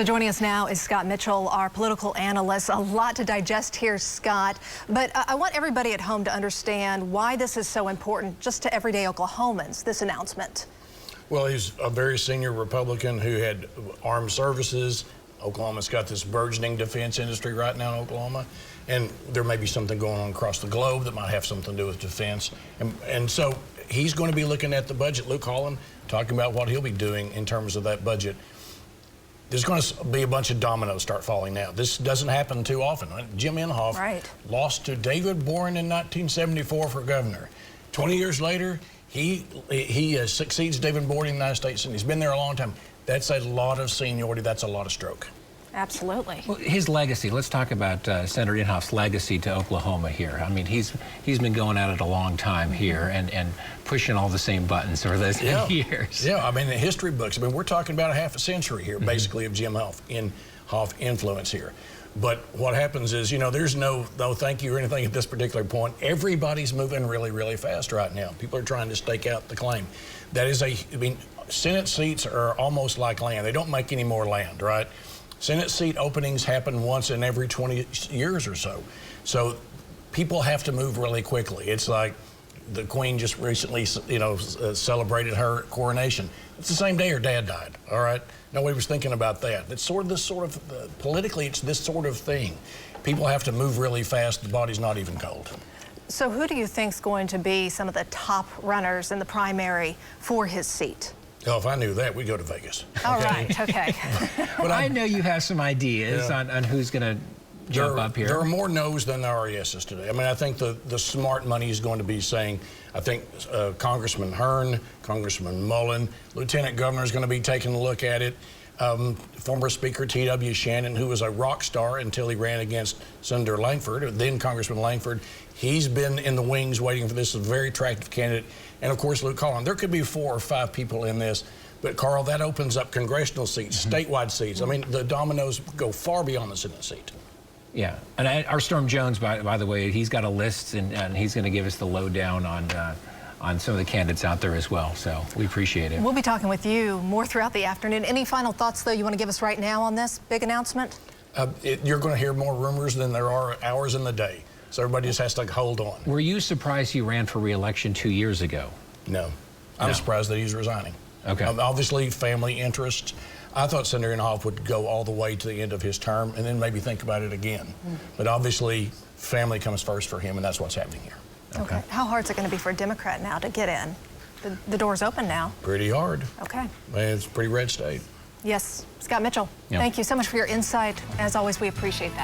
So joining us now is Scott Mitchell, our political analyst. A lot to digest here, Scott. But I want everybody at home to understand why this is so important just to everyday Oklahomans, this announcement. Well, he's a very senior Republican who had armed services. Oklahoma's got this burgeoning defense industry right now in Oklahoma. And there may be something going on across the globe that might have something to do with defense. And so he's going to be looking at the budget. Luke Holland talking about what he'll be doing in terms of that budget. There's going to be a bunch of dominoes start falling now. This doesn't happen too often. Jim Inhofe lost to David Boren in 1974 for governor. 20 years later, he succeeds David Boren in the United States, and he's been there a long time. That's a lot of seniority. That's a lot of stroke. Absolutely. Well, his legacy. Let's talk about Senator Inhofe's legacy to Oklahoma here. I mean, he's been going at it a long time here and pushing all the same buttons for those years. Yeah, I mean, the history books. I mean, we're talking about a half a century here, basically, of Jim Inhofe influence here. But what happens is, you know, there's no thank you or anything at this particular point. Everybody's moving really, really fast right now. People are trying to stake out the claim. That is I mean, Senate seats are almost like land. They don't make any more land, right? Senate seat openings happen once in every 20 years or so. So people have to move really quickly. It's like the Queen just recently, you know, celebrated her coronation. It's the same day her dad died, all right? Nobody was thinking about that. It's politically, it's this sort of thing. People have to move really fast. The body's not even cold. So who do you think is going to be some of the top runners in the primary for his seat? Oh, if I knew that, we'd go to Vegas. All right, okay. But I know you have some ideas on who's going to jump up here. There are more no's than there are yeses today. I mean, I think the smart money is going to be saying, I think Congressman Hearn, Congressman Mullen, Lieutenant Governor is going to be taking a look at it. Former Speaker T.W. Shannon, who was a rock star until he ran against Senator Langford, then Congressman Langford. He's been in the wings waiting for this, a very attractive candidate. And, of course, Luke Holland. There could be 4 or 5 people in this. But, Carl, that opens up congressional seats, statewide seats. I mean, the dominoes go far beyond the Senate seat. Yeah. And our Storm Jones, by the way, he's got a list, and he's going to give us the lowdown on some of the candidates out there as well. So we appreciate it. We'll be talking with you more throughout the afternoon. Any final thoughts, though, you want to give us right now on this big announcement? You're going to hear more rumors than there are hours in the day. So everybody just has to hold on. Were you surprised he ran for re-election 2 years ago? No. I'm surprised that he's resigning. Okay. Obviously, family interests. I thought Senator Inhofe would go all the way to the end of his term and then maybe think about it again. But obviously, family comes first for him, and that's what's happening here. Okay. How hard is it going to be for a Democrat now to get in? The door's open now. Pretty hard. Okay. Man, it's a pretty red state. Yes. Scott Mitchell, thank you so much for your insight. As always, we appreciate that.